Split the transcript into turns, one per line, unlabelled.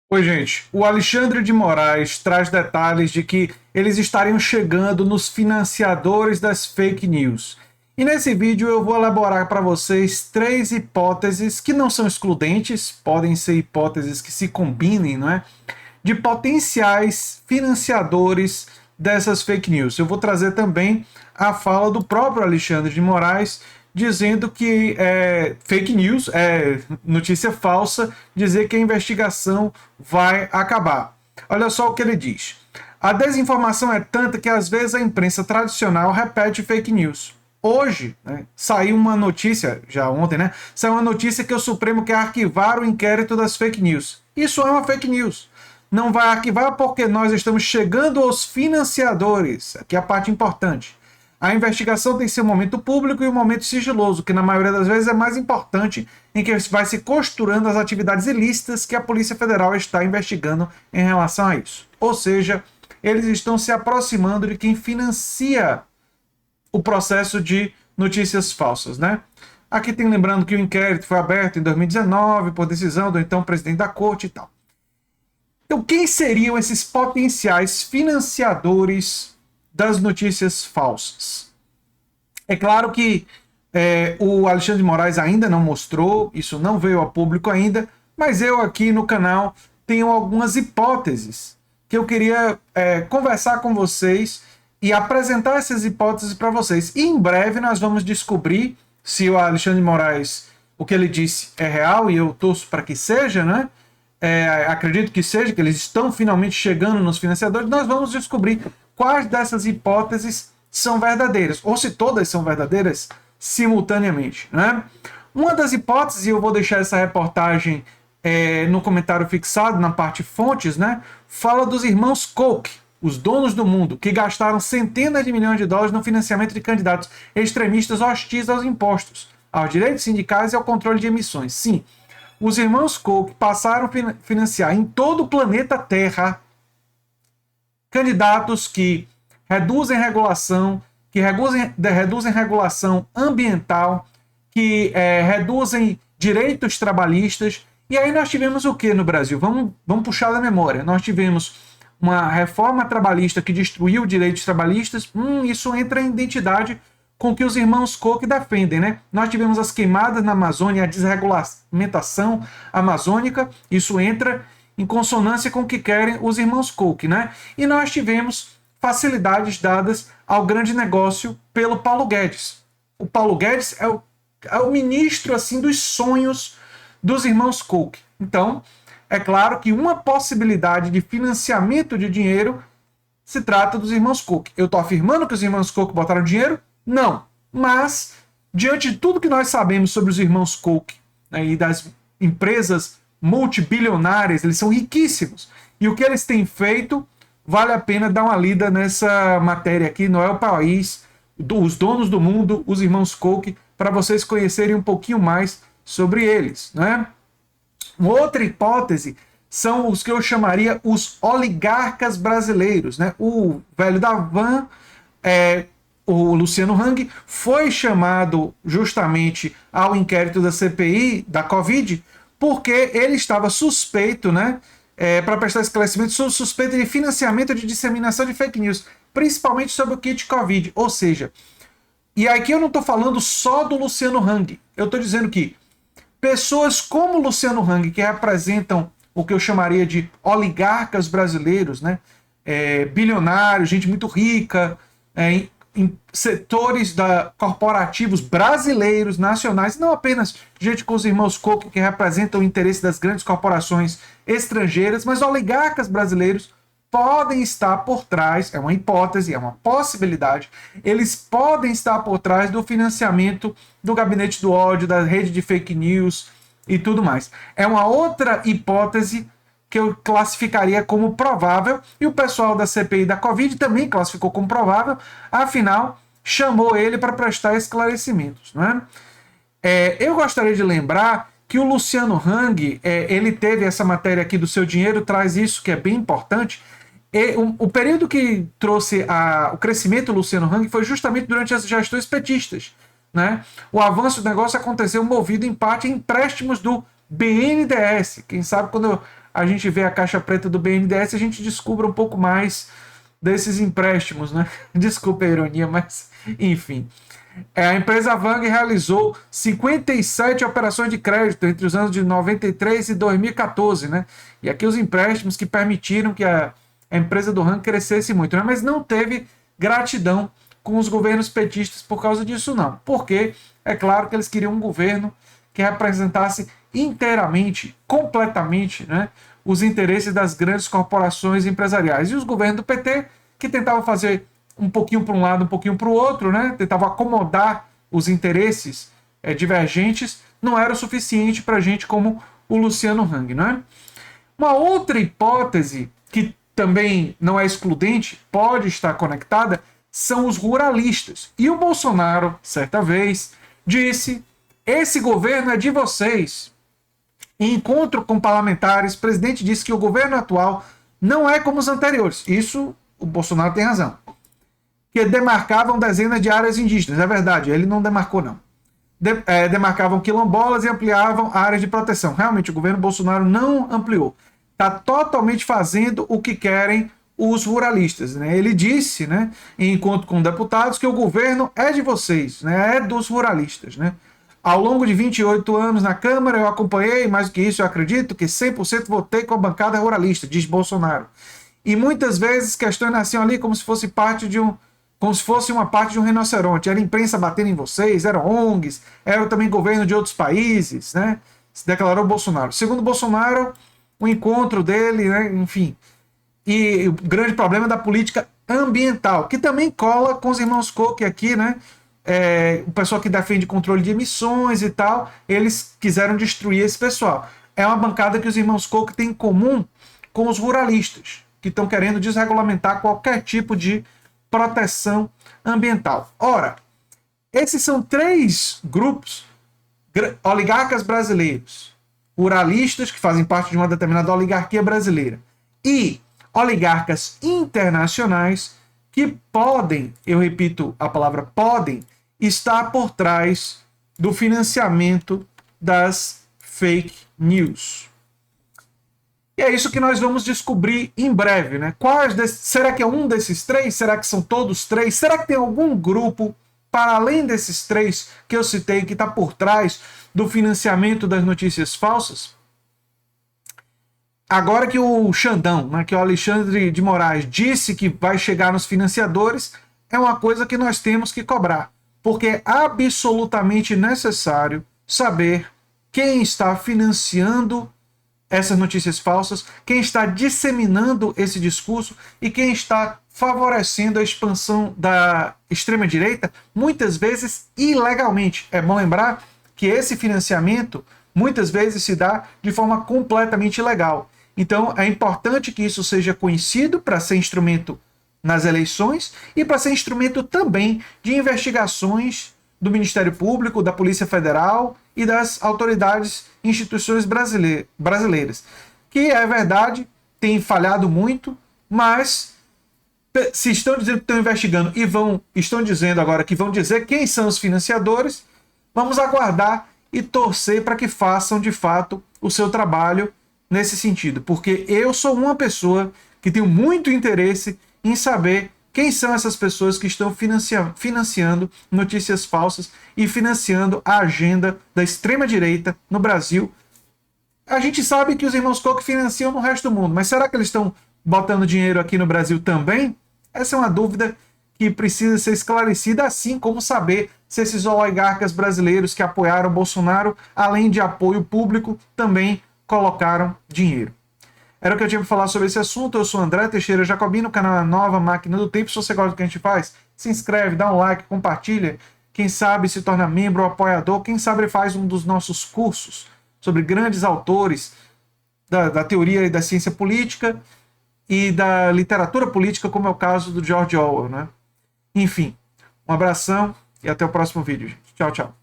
Oi, gente. O Alexandre de Moraes traz detalhes de que eles estariam chegando nos financiadores das fake news. E nesse vídeo eu vou elaborar para vocês três hipóteses que não são excludentes, podem ser hipóteses que se combinem, não é? De potenciais financiadores dessas fake news. Eu vou trazer também a fala do próprio Alexandre de Moraes dizendo que é fake news, é notícia falsa, dizer que a investigação vai acabar. Olha só o que ele diz. A desinformação é tanta que às vezes a imprensa tradicional repete fake news. Hoje, né, saiu uma notícia, já ontem, né? Saiu uma notícia que o Supremo quer arquivar o inquérito das fake news. Isso é uma fake news. Não vai arquivar porque nós estamos chegando aos financiadores. Aqui é a parte importante. A investigação tem seu momento público e um momento sigiloso, que na maioria das vezes é mais importante, em que vai se costurando as atividades ilícitas que a Polícia Federal está investigando em relação a isso. Ou seja, eles estão se aproximando de quem financia o processo de notícias falsas, né? Aqui tem lembrando que o inquérito foi aberto em 2019 por decisão do então presidente da corte e tal. Então, quem seriam esses potenciais financiadores das notícias falsas? É claro que o Alexandre de Moraes ainda não mostrou, isso não veio a público ainda, mas eu aqui no canal tenho algumas hipóteses que eu queria conversar com vocês e apresentar essas hipóteses para vocês. E em breve nós vamos descobrir se o Alexandre de Moraes, o que ele disse é real, e eu torço para que seja, né? Acredito que seja, que eles estão finalmente chegando nos financiadores. Nós vamos descobrir quais dessas hipóteses são verdadeiras, ou se todas são verdadeiras simultaneamente, né? Uma das hipóteses, e eu vou deixar essa reportagem no comentário fixado, na parte fontes, né? Fala dos irmãos Koch, os donos do mundo, que gastaram centenas de milhões de dólares no financiamento de candidatos extremistas hostis aos impostos, aos direitos sindicais e ao controle de emissões. Sim, os irmãos Koch passaram a financiar em todo o planeta Terra candidatos que reduzem regulação, que reduzem regulação ambiental, que reduzem direitos trabalhistas. E aí nós tivemos o que no Brasil? Vamos puxar da memória. Nós tivemos uma reforma trabalhista que destruiu direitos trabalhistas. Isso entra em identidade com o que os irmãos Koch defendem, né? Nós tivemos as queimadas na Amazônia, a desregulamentação amazônica, isso entra em consonância com o que querem os irmãos Koch, né? E nós tivemos facilidades dadas ao grande negócio pelo Paulo Guedes. O Paulo Guedes é o ministro assim dos sonhos dos irmãos Koch. Então, é claro que uma possibilidade de financiamento de dinheiro se trata dos irmãos Koch. Eu estou afirmando que os irmãos Koch botaram dinheiro? Não. Mas, diante de tudo que nós sabemos sobre os irmãos Koch, né, e das empresas multibilionárias, eles são riquíssimos. E o que eles têm feito, vale a pena dar uma lida nessa matéria aqui, no É o País, os donos do mundo, os irmãos Koch, para vocês conhecerem um pouquinho mais sobre eles, né? Uma outra hipótese são os que eu chamaria os oligarcas brasileiros, né? O velho da van, o Luciano Hang, foi chamado justamente ao inquérito da CPI da Covid porque ele estava suspeito, né, para prestar esclarecimento sobre suspeita de financiamento de disseminação de fake news, principalmente sobre o kit Covid. Ou seja, e aqui eu não estou falando só do Luciano Hang, eu estou dizendo que pessoas como Luciano Hang, que representam o que eu chamaria de oligarcas brasileiros, né, bilionários, gente muito rica, em setores corporativos brasileiros, nacionais, não apenas gente com os irmãos Koch que representam o interesse das grandes corporações estrangeiras, mas oligarcas brasileiros podem estar por trás, é uma hipótese, é uma possibilidade, eles podem estar por trás do financiamento do gabinete do ódio, da rede de fake news e tudo mais. É uma outra hipótese que eu classificaria como provável, e o pessoal da CPI da Covid também classificou como provável, afinal, chamou ele para prestar esclarecimentos. Né? Eu gostaria de lembrar que o Luciano Hang, ele teve essa matéria aqui do Seu Dinheiro, traz isso que é bem importante. O período que trouxe o crescimento do Luciano Hang foi justamente durante as gestões petistas. Né? O avanço do negócio aconteceu movido em parte em empréstimos do BNDES. Quem sabe quando a gente vê a caixa preta do BNDES, a gente descobre um pouco mais desses empréstimos, né? Desculpa a ironia, mas enfim. A empresa Vang realizou 57 operações de crédito entre os anos de 93 e 2014, né? E aqui os empréstimos que permitiram que a empresa do Vang crescesse muito, né? Mas não teve gratidão com os governos petistas por causa disso, não. Porque é claro que eles queriam um governo que representasse inteiramente, completamente, né, os interesses das grandes corporações empresariais. E os governos do PT, que tentavam fazer um pouquinho para um lado, um pouquinho para o outro, né, tentavam acomodar os interesses divergentes, não era o suficiente para gente como o Luciano Hang. Né? Uma outra hipótese, que também não é excludente, pode estar conectada, são os ruralistas. E o Bolsonaro, certa vez, disse: esse governo é de vocês. Em encontro com parlamentares, o presidente disse que o governo atual não é como os anteriores. Isso o Bolsonaro tem razão. Que demarcavam dezenas de áreas indígenas. É verdade, ele não demarcou, não. Demarcavam quilombolas e ampliavam áreas de proteção. Realmente, o governo Bolsonaro não ampliou. Está totalmente fazendo o que querem os ruralistas. Né? Ele disse, né, em encontro com deputados, que o governo é de vocês, né, é dos ruralistas. Né? Ao longo de 28 anos na Câmara, eu acompanhei, mais do que isso, eu acredito que 100% votei com a bancada ruralista, diz Bolsonaro. E muitas vezes questões nasciam ali como se fosse como se fosse uma parte de um rinoceronte. Era imprensa batendo em vocês, eram ONGs, era também governo de outros países, né? Se declarou Bolsonaro. Segundo Bolsonaro, o encontro dele, né? Enfim. E o grande problema é da política ambiental, que também cola com os irmãos Koch aqui, né? O pessoal que defende controle de emissões e tal, eles quiseram destruir esse pessoal. É uma bancada que os irmãos Koch têm em comum com os ruralistas, que estão querendo desregulamentar qualquer tipo de proteção ambiental. Ora, esses são três grupos: oligarcas brasileiros, ruralistas, que fazem parte de uma determinada oligarquia brasileira, e oligarcas internacionais que podem, eu repito a palavra podem, estar por trás do financiamento das fake news. E é isso que nós vamos descobrir em breve, né? Será que é um desses três? Será que são todos três? Será que tem algum grupo, para além desses três que eu citei, que está por trás do financiamento das notícias falsas? Agora que o Xandão, né, que o Alexandre de Moraes disse que vai chegar nos financiadores, é uma coisa que nós temos que cobrar. Porque é absolutamente necessário saber quem está financiando essas notícias falsas, quem está disseminando esse discurso e quem está favorecendo a expansão da extrema-direita, muitas vezes ilegalmente. É bom lembrar que esse financiamento muitas vezes se dá de forma completamente ilegal. Então é importante que isso seja conhecido para ser instrumento nas eleições e para ser instrumento também de investigações do Ministério Público, da Polícia Federal e das autoridades e instituições brasileiras, que, é verdade, tem falhado muito, mas se estão dizendo que estão investigando e estão dizendo agora que vão dizer quem são os financiadores, vamos aguardar e torcer para que façam, de fato, o seu trabalho nesse sentido, porque eu sou uma pessoa que tenho muito interesse em saber quem são essas pessoas que estão financiando notícias falsas e financiando a agenda da extrema-direita no Brasil. A gente sabe que os irmãos Koch financiam no resto do mundo, mas será que eles estão botando dinheiro aqui no Brasil também? Essa é uma dúvida que precisa ser esclarecida, assim como saber se esses oligarcas brasileiros que apoiaram Bolsonaro, além de apoio público, também colocaram dinheiro. Era o que eu tinha para falar sobre esse assunto. Eu sou André Teixeira Jacobino, o canal é Nova Máquina do Tempo. Se você gosta do que a gente faz, se inscreve, dá um like, compartilha. Quem sabe se torna membro ou apoiador. Quem sabe faz um dos nossos cursos sobre grandes autores da teoria e da ciência política e da literatura política, como é o caso do George Orwell, né? Enfim, um abração e até o próximo vídeo, gente. Tchau, tchau.